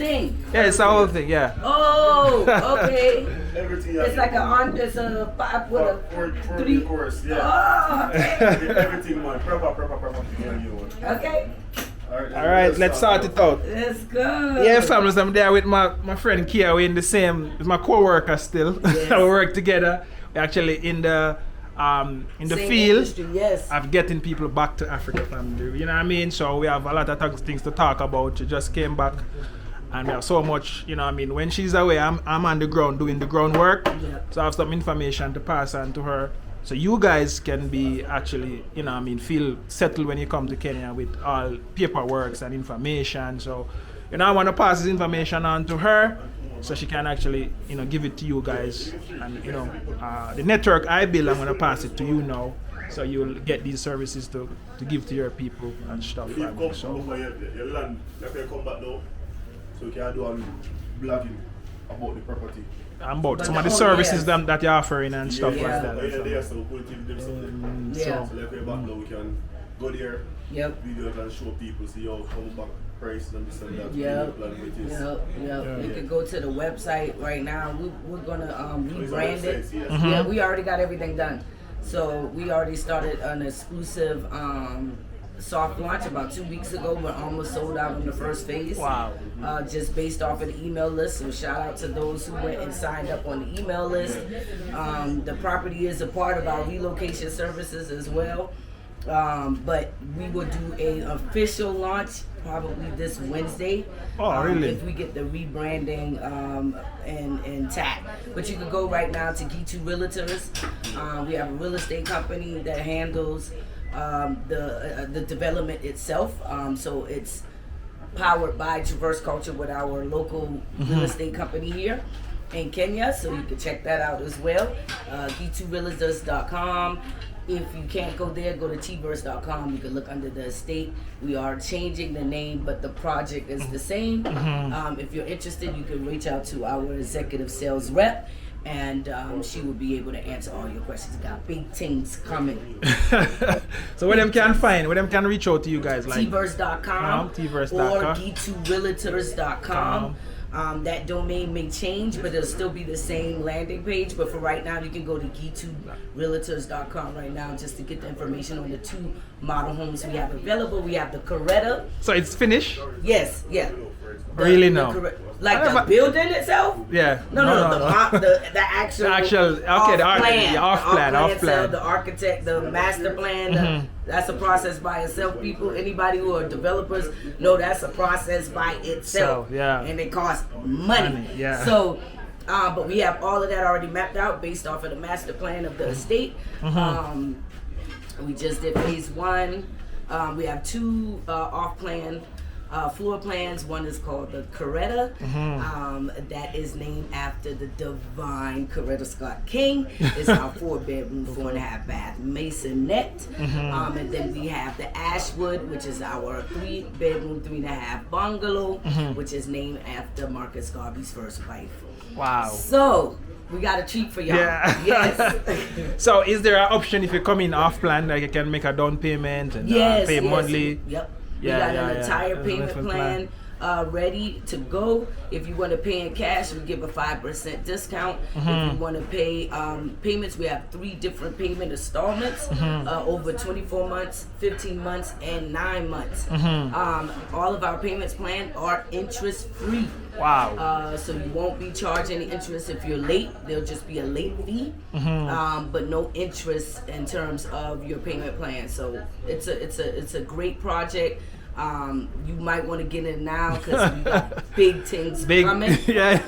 thing. Yeah, it's the whole thing. Yeah. Oh, okay. Everything. It's like it's a 5 with a 3 course. Yeah. Oh, okay. Everything, man. Proper. Okay. All right, let's start it out. Let's go. Yeah, families, I'm there with my friend Kia. We're in the same, it's my co-worker still. Yes. We work together. We're actually in the Same field industry, yes. of getting people back to Africa, family. You know what I mean? So we have a lot of things to talk about. She just came back, and we have so much, you know what I mean? When she's away, I'm on the ground doing the groundwork. Yep. So I have some information to pass on to her. So you guys can be actually, you know what I mean, feel settled when you come to Kenya with all paperwork and information. So, you know, I want to pass this information on to her so she can actually, you know, give it to you guys. And, you know, the network I build, I'm going to pass it to you now. So you'll get these services to give to your people and stuff. If you Like come that. So, over your land, if you come back now, so you can do all blogging about the property. and about But some of the oh, services yes. that you're offering and stuff Yeah. like that. Yeah, so we'll give them something. Yeah. So like we're back now, we can go there, Yep. video and show people, see how come back price and this and that. Yep. Plan with this. Yep. Yeah. You can go to the website right now. We're gonna rebrand it. Yes. Yeah, we already got everything done. So we already started an exclusive soft launch about 2 weeks ago. We're almost sold out in the first phase. Wow. Just based off of the email list. So shout out to those who went and signed up on the email list. The property is a part of our relocation services as well. But we will do an official launch probably this Wednesday. Oh, really? If we get the rebranding intact. But you can go right now to G2 Realtors. We have a real estate company that handles the development itself. So it's powered by Traverze Culture with our local real estate company here in Kenya. So you can check that out as well. G2realtors.com. If you can't go there, go to tverse.com. You can look under the estate. We are changing the name, but the project is the same. If you're interested, you can reach out to our executive sales rep, and she will be able to answer all your questions. Got big things coming. So where them can reach out to you guys, like tverse.com tverse.com. or g2realtors.com. That domain may change, but it'll still be the same landing page. But for right now, you can go to g2realtors.com right now just to get the information on the 2 model homes we have available. We have the Coretta. So it's finished? Yes, yeah. Really no? Like the building itself? Yeah. No. The actual okay, off plan. The architect, the master plan, that's a process by itself. People, anybody who are developers know that's a process by itself. So, yeah. And it costs money. Yeah. So, but we have all of that already mapped out based off of the master plan of the estate. We just did phase 1. We have 2 off-plan floor plans. One is called the Coretta. That is named after the divine Coretta Scott King. It's our 4-bedroom, 4.5 bath masonette. And then we have the Ashwood, which is our 3-bedroom, 3.5 bungalow, which is named after Marcus Garvey's first wife. Wow. So we got a treat for y'all. Yeah. Yes. So is there an option if you come in off plan, like you can make a down payment and pay monthly? Yep. Yeah, We got an entire There's a payment different plan ready to go. If you want to pay in cash, we give a 5% discount. If you want to pay payments, we have 3 different payment installments over 24 months, 15 months, and 9 months. All of our payments plan are interest free. Wow. So you won't be charged any interest if you're late. There'll just be a late fee, but no interest in terms of your payment plan. So it's a great project. You might want to get in now because we got big things coming. Yeah.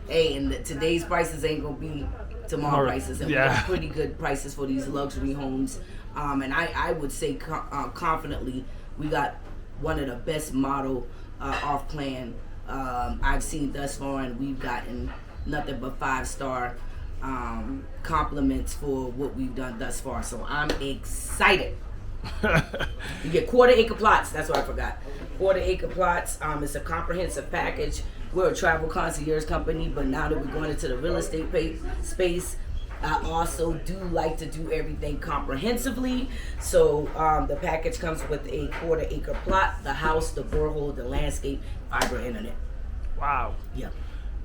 Hey, and today's prices ain't gonna be tomorrow prices, and we got pretty good prices for these luxury homes. And I would say confidently, we got one of the best model off plan I've seen thus far, and we've gotten nothing but 5-star compliments for what we've done thus far. So I'm excited. You get 1/4-acre plots. That's what I forgot. 1/4-acre plots. It's a comprehensive package. We're a travel concierge company, but now that we're going into the real estate space, I also do like to do everything comprehensively. So the package comes with a 1/4 acre plot, the house, the borehole, the landscape, fiber internet. Wow. Yeah.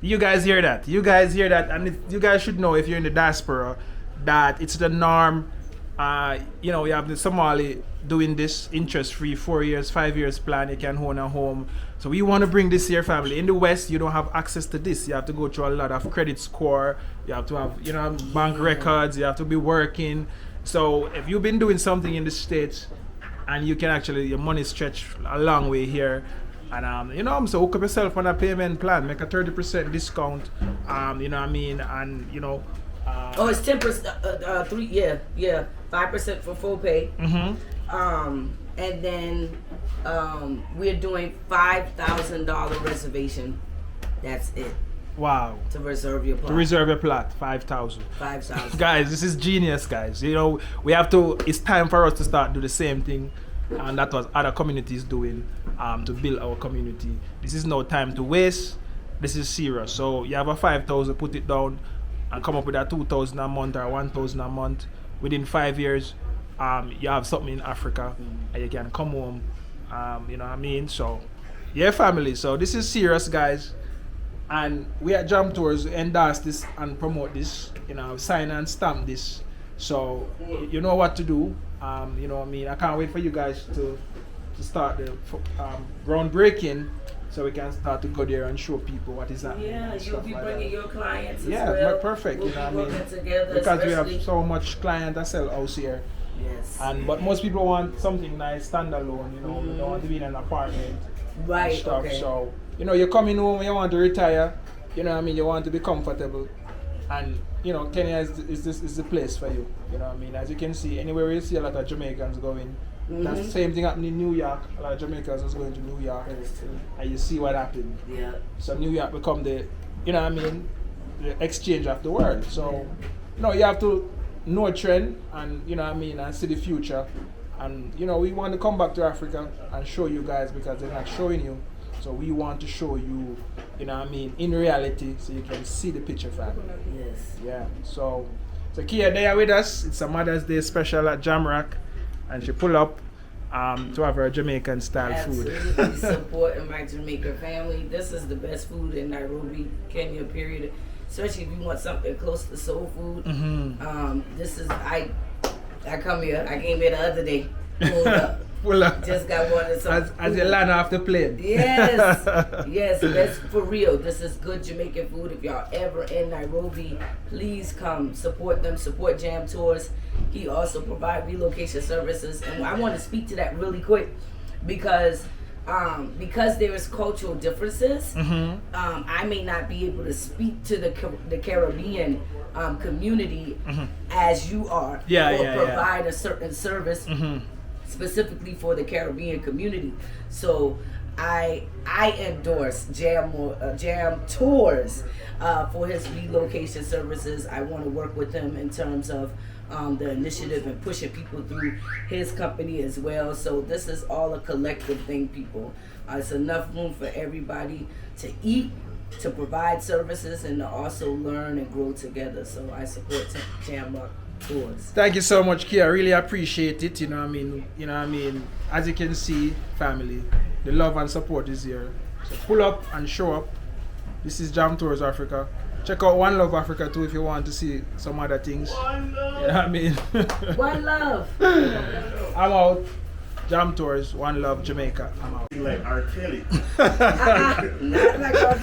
You guys hear that? You guys hear that? And you guys should know, if you're in the diaspora, that it's the norm. You know, you have the Somali doing this interest-free 4 years, 5 years plan. You can own a home. So we want to bring this here, family. In the West, you don't have access to this. You have to go through a lot of credit score. You have to have, you know, bank records. You have to be working. So if you've been doing something in the States, and you can actually, your money stretch a long way here. And you know, so hook up yourself on a payment plan, make a 30% discount. You know what I mean? And you know, oh, it's 10%. 5% for full pay. And then we're doing $5,000 reservation. That's it. Wow. To reserve your plot. To reserve your plot, 5,000. 5,000. Guys, this is genius, guys. You know, we have to. It's time for us to start do the same thing, and that was other communities doing to build our community. This is no time to waste. This is serious. So you have a 5,000, put it down, and come up with a 2,000 a month or 1,000 a month. Within 5 years, you have something in Africa, and you can come home. You know what I mean? So, yeah, family. So this is serious, guys. And we at Jam Tours endorse this and promote this. You know, sign and stamp this. So you know what to do. You know what I mean? I can't wait for you guys to start the groundbreaking, so we can start to go there and show people what is happening. Yeah, you'll be bringing your clients as yeah, well. perfect. We'll you know be what I working mean? together, Because we especially- have so much client that sell house here. Yes. But most people want something nice, standalone. You know, they don't want to be in an apartment. Right. And stuff. Okay. So you know, you're coming home, you want to retire. You know what I mean? You want to be comfortable, and you know, Kenya is the place for you. You know what I mean? As you can see, anywhere you see a lot of Jamaicans going. That's the same thing happening in New York. A lot of Jamaicans was going to New York, and you see what happened. Yeah. So New York become the, you know what I mean, the exchange of the world. So, you know, you have to know a trend, and you know what I mean, and see the future. And you know, we want to come back to Africa and show you guys, because they're not showing you. So we want to show you, you know what I mean, in reality, so you can see the picture, family. Yes. Yeah. So Kia, they are with us. It's a Mother's Day special at Jamrock, and she pull up to have her Jamaican style food. Absolutely supporting my Jamaican family. This is the best food in Nairobi, Kenya, period. Especially if you want something close to soul food. This is I come here. I came here the other day. Pulled up. Pull up. Just got one of some As you land off the plane. Yes, yes, that's for real. This is good Jamaican food. If y'all ever in Nairobi, please come support them. Support Jam Tours. He also provide relocation services, and I want to speak to that really quick because there is cultural differences. I may not be able to speak to the Caribbean community as you are, or provide a certain service. Specifically for the Caribbean community. So I endorse Jam Tours for his relocation services. I want to work with him in terms of the initiative and pushing people through his company as well. So this is all a collective thing, people. It's enough room for everybody to eat, to provide services, and to also learn and grow together. So I support Jam Tours. Thank you so much, Kia. I really appreciate it. You know what I mean? You know what I mean? As you can see, family, the love and support is here. So pull up and show up. This is Jam Tours Africa. Check out One Love Africa too if you want to see some other things. One love. You know what I mean? One love. I'm out. Jam Tours, One Love Jamaica. I'm out. Like R. Kelly. Not like our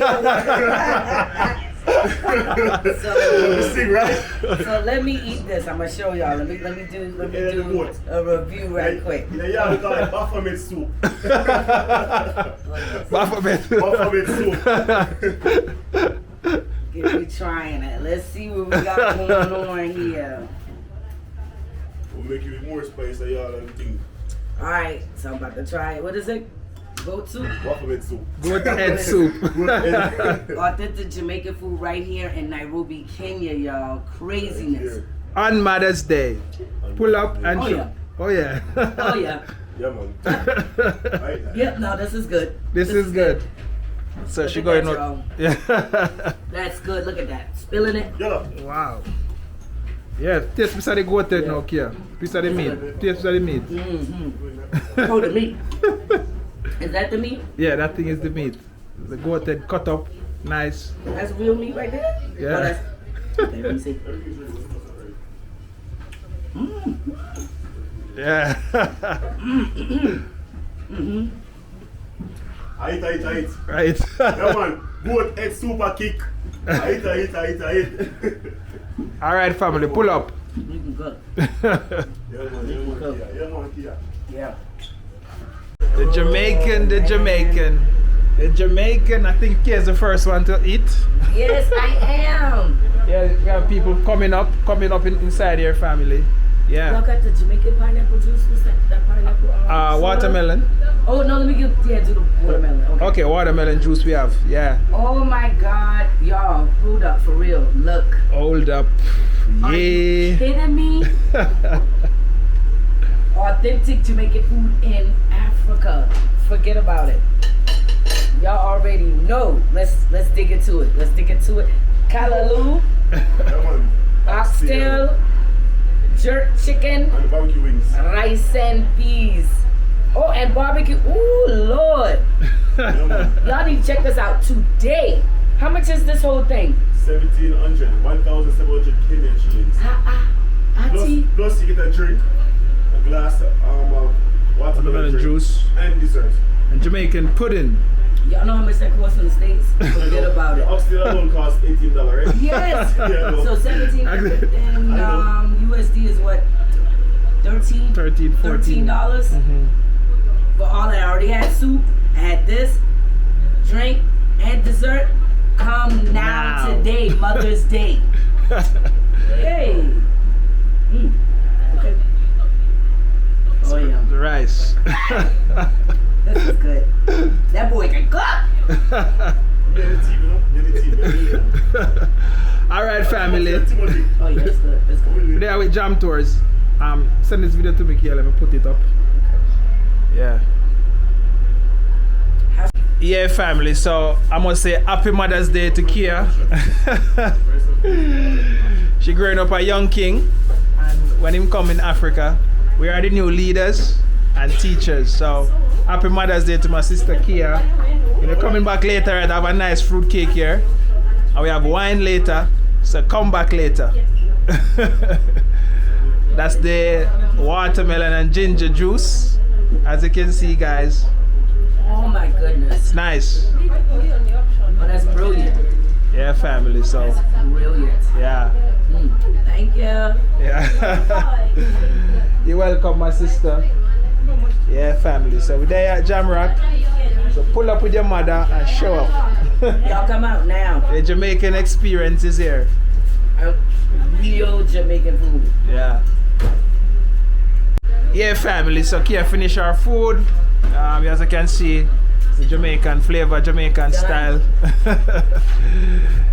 You see, right? So let me eat this. I'm gonna show y'all. Let me do a review right quick. Yeah, we call it Baphomet soup. Baphomet. Baphomet soup. Get me trying it. Let's see what we got going on here. We'll make it with more spice than y'all and think. Alright, so I'm about to try it. What is it? Goat soup? Baphomet soup. Goat head soup. Authentic Jamaican food right here in Nairobi, Kenya, y'all. Craziness. On Mother's Day. Pull up and Oh, show. yeah. Oh yeah. Oh yeah. Yeah, man. Right? Yep, no, this is good. This is good. So Look she at going that, out. y'all. Yeah. That's good. Look at that. Spilling it. Yeah. Wow. Yeah, taste piece of the goat head now, Kia. Piece of the meat. Taste piece of the meat. Oh, the meat. Is that the meat? Yeah, that thing is the meat. The goat head cut up, nice. That's real meat right there? Yeah. Oh, that's, okay, let me see. Yeah. I eat. Right. Yeah, man. Goat head super kick. I eat. Alright, family, pull up. Looking good. Yeah, man. Kia. Yeah. The Jamaican, I think Kia is the first one to eat. Yes, I am. Yeah, we have people coming up inside your family. Yeah. Y'all got the Jamaican pineapple juice? What's that pineapple? Soda? Watermelon. Oh, no, let me do the watermelon. Okay. Okay, watermelon juice we have. Yeah. Oh my God, y'all, hold up for real. Look. Hold up. Are you Yeah. kidding me? Authentic Jamaican food in Africa. Forget about it. Y'all already know. Let's dig into it. Callaloo, Yeah, man. oxtail, jerk chicken, And the barbecue wings. rice and peas. Oh, and barbecue. Ooh, Lord. Yeah, man. Y'all need to check this out today. How much is this whole thing? 1,700 Kenyan shillings. Auntie. Plus you get a drink, a glass of watermelon drink, juice and dessert. and Jamaican pudding. Y'all know how much that costs in the States? Forget about it. Oxtail alone costs $18, right? Yes. Yeah, no. So 1700 and USD is what? 13 $13, $14. $13. But all I already had soup, I had this, drink, and dessert. Come now. Today, Mother's Day. Hey. Okay. Oh yeah. The rice. This is good. That boy can cook. Alright, family. Oh yeah, it's good. It's good. There with Jam Tours. Send this video to me here, let me put it up. Yeah. Yeah, family. So I must say happy Mother's Day to Kia. She growing up a young king, and when him come in Africa, we are the new leaders and teachers. So happy Mother's Day to my sister Kia. You know, coming back later, I have a nice fruit cake here, and we have wine later. So come back later. That's the watermelon and ginger juice, as you can see, guys. Oh my goodness. It's nice. Oh, that's brilliant. Yeah, family. So Brilliant. yeah. Thank you. Yeah. You're welcome, my sister. Yeah, family. So we're there at Jamrock. So pull up with your mother and show up. Y'all come out now. The Jamaican experience is here. Real Jamaican food. Yeah. Yeah, family. So Kia finish our food. As you can see, the Jamaican flavor, Jamaican style.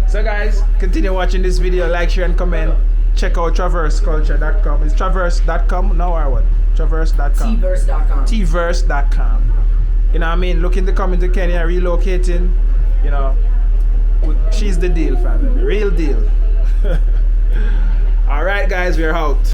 So guys, continue watching this video, like, share and comment. Check out traverseculture.com. It's traverse.com now or what? Traverse.com. Tverse.com. Tverse.com. You know what I mean? Looking to come into Kenya, relocating, you know, she's the deal, family. Real deal. Alright guys, we're out.